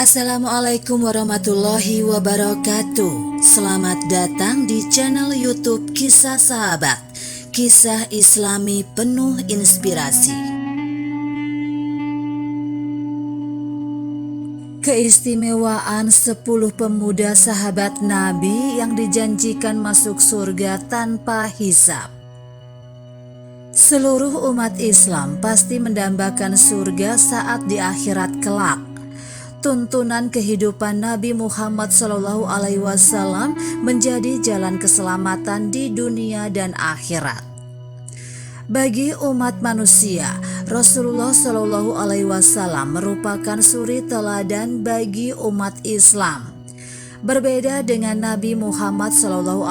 Assalamualaikum warahmatullahi wabarakatuh. Selamat datang di channel YouTube Kisah Sahabat, kisah Islami penuh inspirasi. Keistimewaan 10 pemuda sahabat Nabi yang dijanjikan masuk surga tanpa hisab. Seluruh umat Islam pasti mendambakan surga saat di akhirat kelak. Tuntunan kehidupan Nabi Muhammad SAW menjadi jalan keselamatan di dunia dan akhirat. Bagi umat manusia, Rasulullah SAW merupakan suri teladan bagi umat Islam. Berbeda dengan Nabi Muhammad SAW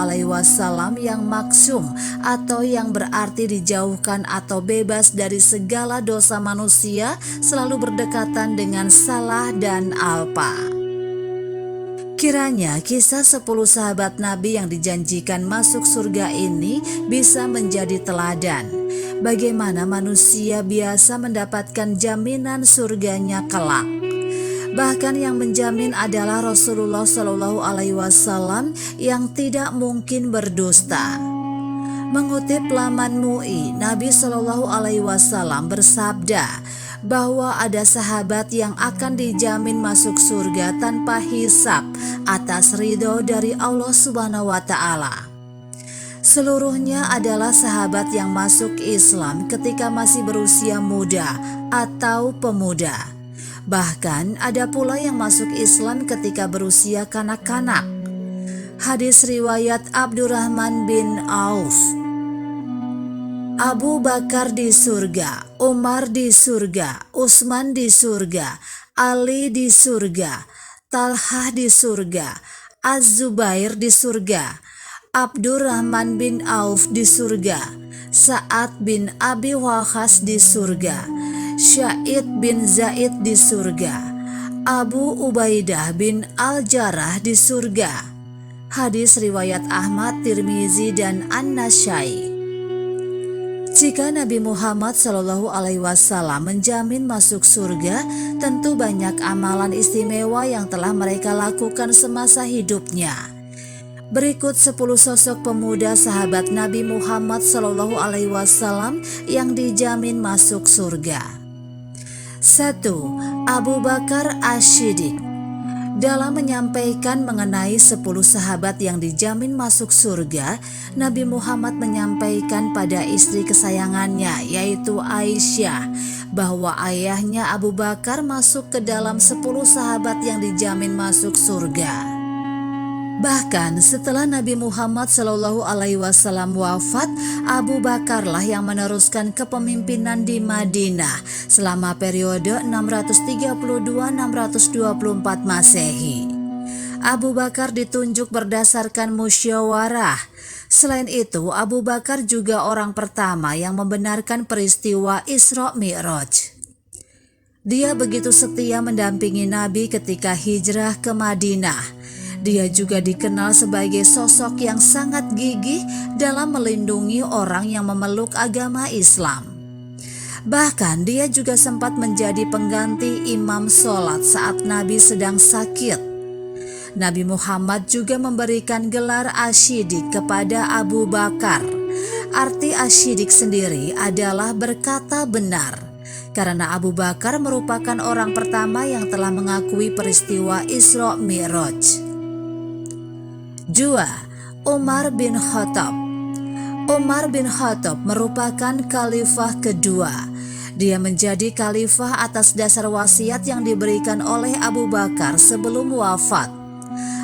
yang maksum atau yang berarti dijauhkan atau bebas dari segala dosa manusia, selalu berdekatan dengan salah dan alpa. Kiranya kisah 10 sahabat Nabi yang dijanjikan masuk surga ini bisa menjadi teladan bagaimana manusia biasa mendapatkan jaminan surganya kelak. Bahkan yang menjamin adalah Rasulullah SAW yang tidak mungkin berdusta. Mengutip laman MUI, Nabi SAW bersabda bahwa ada sahabat yang akan dijamin masuk surga tanpa hisab atas ridho dari Allah Subhanahu wa Ta'ala. Seluruhnya adalah sahabat yang masuk Islam ketika masih berusia muda atau pemuda. Bahkan ada pula yang masuk Islam ketika berusia kanak-kanak. Hadis riwayat Abdurrahman bin Auf. Abu Bakar di surga, Umar di surga, Utsman di surga, Ali di surga, Talhah di surga, Az-Zubair di surga, Abdurrahman bin Auf di surga, Sa'ad bin Abi Waqqas di surga, Sya'id bin Zaid di surga, Abu Ubaidah bin Al-Jarrah di surga. Hadis riwayat Ahmad, Tirmizi, dan An-Nasai. Jika Nabi Muhammad SAW menjamin masuk surga, tentu banyak amalan istimewa yang telah mereka lakukan semasa hidupnya. Berikut 10 sosok pemuda sahabat Nabi Muhammad SAW yang dijamin masuk surga. 1. Abu Bakar Asy-Syiddiq. Dalam menyampaikan mengenai 10 sahabat yang dijamin masuk surga, Nabi Muhammad menyampaikan pada istri kesayangannya yaitu Aisyah bahwa ayahnya Abu Bakar masuk ke dalam 10 sahabat yang dijamin masuk surga. Bahkan setelah Nabi Muhammad SAW wafat, Abu Bakarlah yang meneruskan kepemimpinan di Madinah selama periode 632-624 Masehi. Abu Bakar ditunjuk berdasarkan musyawarah. Selain itu, Abu Bakar juga orang pertama yang membenarkan peristiwa Isra Mi'raj. Dia begitu setia mendampingi Nabi ketika hijrah ke Madinah. Dia juga dikenal sebagai sosok yang sangat gigih dalam melindungi orang yang memeluk agama Islam. Bahkan dia juga sempat menjadi pengganti imam sholat saat Nabi sedang sakit. Nabi Muhammad juga memberikan gelar Asy-Syiddiq kepada Abu Bakar. Arti Asy-Syiddiq sendiri adalah berkata benar, karena Abu Bakar merupakan orang pertama yang telah mengakui peristiwa Isra Mi'raj. 2. Umar bin Khattab. Umar bin Khattab merupakan khalifah kedua. Dia menjadi khalifah atas dasar wasiat yang diberikan oleh Abu Bakar sebelum wafat,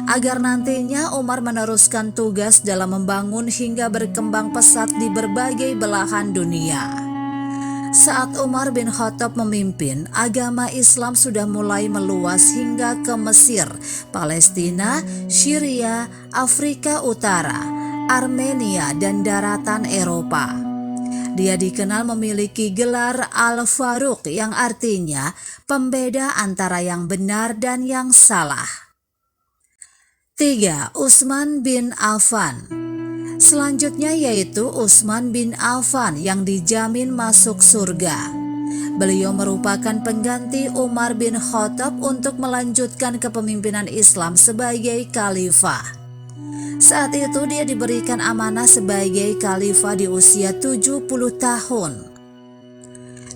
agar nantinya Umar meneruskan tugas dalam membangun hingga berkembang pesat di berbagai belahan dunia. Saat Umar bin Khattab memimpin, agama Islam sudah mulai meluas hingga ke Mesir, Palestina, Syria, Afrika Utara, Armenia, dan daratan Eropa. Dia dikenal memiliki gelar Al-Faruq yang artinya pembeda antara yang benar dan yang salah. 3. Utsman bin Affan. Selanjutnya yaitu Utsman bin Affan yang dijamin masuk surga. Beliau merupakan pengganti Umar bin Khattab untuk melanjutkan kepemimpinan Islam sebagai khalifah. Saat itu dia diberikan amanah sebagai khalifah di usia 70 tahun.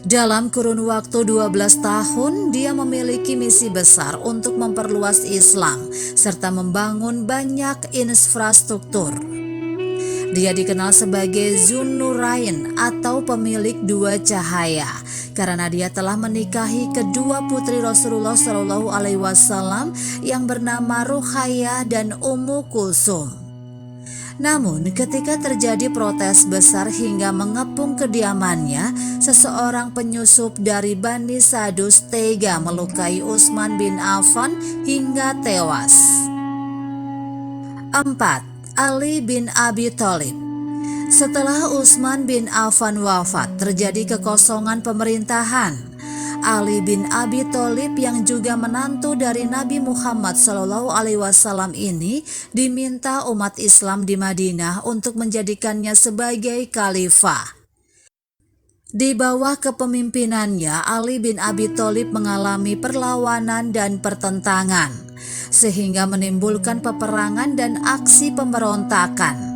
Dalam kurun waktu 12 tahun, dia memiliki misi besar untuk memperluas Islam serta membangun banyak infrastruktur. Dia dikenal sebagai Zunnurain atau pemilik dua cahaya karena dia telah menikahi kedua putri Rasulullah SAW yang bernama Ruqayyah dan Ummu Kulsum. Namun ketika terjadi protes besar hingga mengepung kediamannya, seseorang penyusup dari Bani Sadus tega melukai Utsman bin Affan hingga tewas. 4. Ali bin Abi Thalib. Setelah Utsman bin Affan wafat, terjadi kekosongan pemerintahan. Ali bin Abi Thalib yang juga menantu dari Nabi Muhammad SAW ini diminta umat Islam di Madinah untuk menjadikannya sebagai khalifah. Di bawah kepemimpinannya, Ali bin Abi Thalib mengalami perlawanan dan pertentangan, sehingga menimbulkan peperangan dan aksi pemberontakan.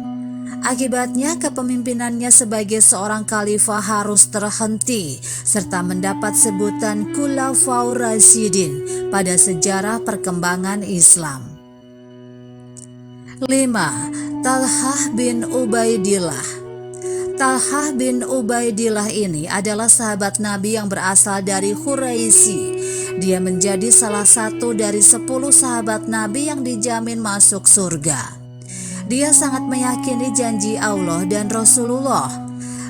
Akibatnya kepemimpinannya sebagai seorang khalifah harus terhenti serta mendapat sebutan Khulafaur Rasyidin pada sejarah perkembangan Islam. 5. Talhah bin Ubaidillah. Talhah bin Ubaidillah ini adalah sahabat Nabi yang berasal dari Quraisy. Dia menjadi salah satu dari 10 sahabat Nabi yang dijamin masuk surga. Dia sangat meyakini janji Allah dan Rasulullah.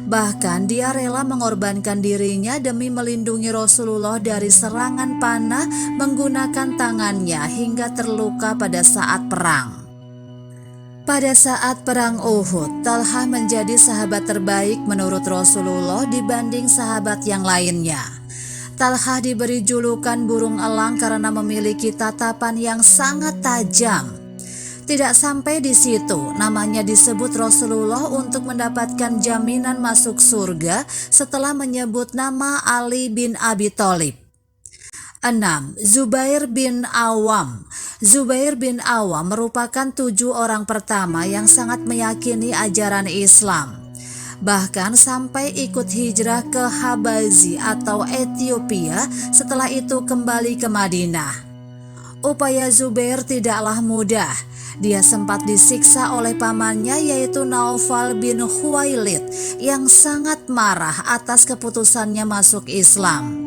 Bahkan dia rela mengorbankan dirinya demi melindungi Rasulullah dari serangan panah menggunakan tangannya hingga terluka pada saat perang. Pada saat perang Uhud, Talhah menjadi sahabat terbaik menurut Rasulullah dibanding sahabat yang lainnya. Talhah diberi julukan burung elang karena memiliki tatapan yang sangat tajam. Tidak sampai di situ, namanya disebut Rasulullah untuk mendapatkan jaminan masuk surga setelah menyebut nama Ali bin Abi Thalib. 6. Zubair bin Awam. Zubair bin Awam merupakan 7 orang pertama yang sangat meyakini ajaran Islam. Bahkan sampai ikut hijrah ke Habazi atau Ethiopia, setelah itu kembali ke Madinah. Upaya Zubair tidaklah mudah. Dia sempat disiksa oleh pamannya yaitu Naufal bin Khuwailid yang sangat marah atas keputusannya masuk Islam.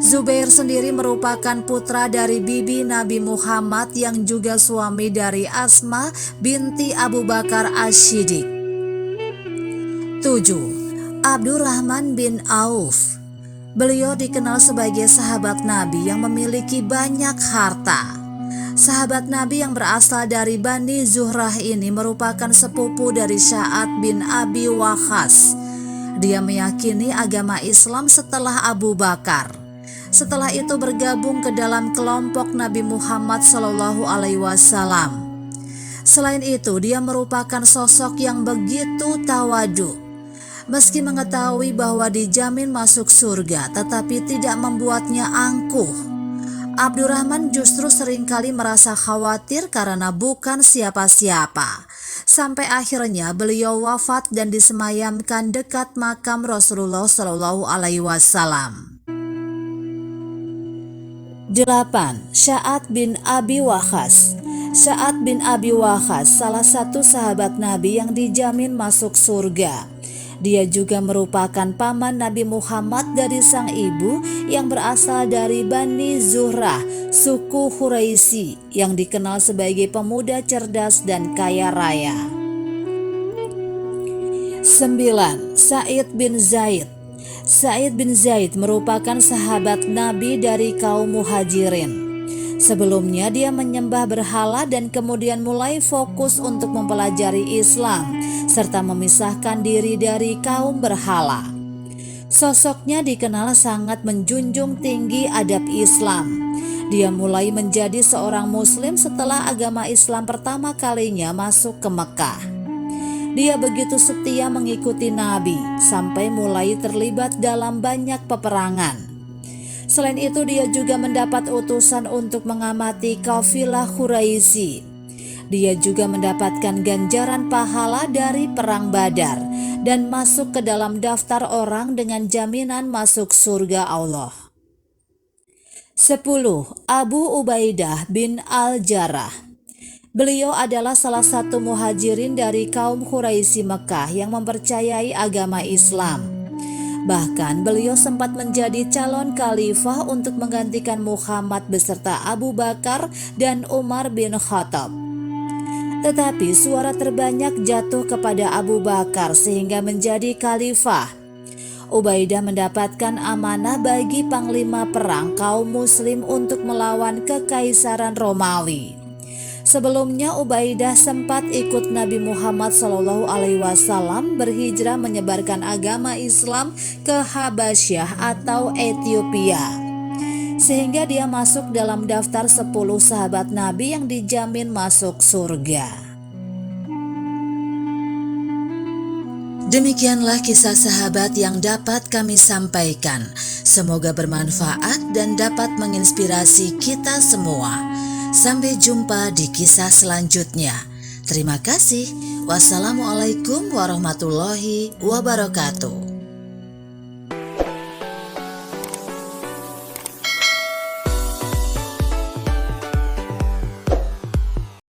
Zubair sendiri merupakan putra dari bibi Nabi Muhammad yang juga suami dari Asma binti Abu Bakar Asy-Siddiq. 7. Abdurrahman bin Auf. Beliau dikenal sebagai sahabat Nabi yang memiliki banyak harta. Sahabat Nabi yang berasal dari Bani Zuhrah ini merupakan sepupu dari Sa'ad bin Abi Waqqas. Dia meyakini agama Islam setelah Abu Bakar. Setelah itu bergabung ke dalam kelompok Nabi Muhammad SAW. Selain itu, dia merupakan sosok yang begitu tawadu. Meski mengetahui bahwa dijamin masuk surga, tetapi tidak membuatnya angkuh. Abdurrahman justru seringkali merasa khawatir karena bukan siapa-siapa. Sampai akhirnya beliau wafat dan disemayamkan dekat makam Rasulullah SAW. 8. Sa'ad bin Abi Waqqas. Sa'ad bin Abi Waqqas salah satu sahabat Nabi yang dijamin masuk surga. Dia juga merupakan paman Nabi Muhammad dari sang ibu yang berasal dari Bani Zuhrah, suku Quraisy yang dikenal sebagai pemuda cerdas dan kaya raya. 9. Sa'id bin Zaid. Sa'id bin Zaid merupakan sahabat Nabi dari kaum Muhajirin. Sebelumnya dia menyembah berhala dan kemudian mulai fokus untuk mempelajari Islam serta memisahkan diri dari kaum berhala. Sosoknya dikenal sangat menjunjung tinggi adab Islam. Dia mulai menjadi seorang muslim setelah agama Islam pertama kalinya masuk ke Mekah. Dia begitu setia mengikuti Nabi sampai mulai terlibat dalam banyak peperangan. Selain itu, dia juga mendapat utusan untuk mengamati kafilah Quraisy. Dia juga mendapatkan ganjaran pahala dari perang Badar dan masuk ke dalam daftar orang dengan jaminan masuk surga Allah. 10. Abu Ubaidah bin Al-Jarrah. Beliau adalah salah satu muhajirin dari kaum Quraisy Mekah yang mempercayai agama Islam. Bahkan beliau sempat menjadi calon khalifah untuk menggantikan Muhammad beserta Abu Bakar dan Umar bin Khattab. Tetapi suara terbanyak jatuh kepada Abu Bakar sehingga menjadi khalifah. Ubaidah mendapatkan amanah bagi panglima perang kaum muslim untuk melawan kekaisaran Romawi. Sebelumnya Ubaidah sempat ikut Nabi Muhammad SAW berhijrah menyebarkan agama Islam ke Habasyah atau Ethiopia, sehingga dia masuk dalam daftar 10 sahabat Nabi yang dijamin masuk surga. Demikianlah kisah sahabat yang dapat kami sampaikan. Semoga bermanfaat dan dapat menginspirasi kita semua. Sampai jumpa di kisah selanjutnya. Terima kasih. Wassalamualaikum warahmatullahi wabarakatuh.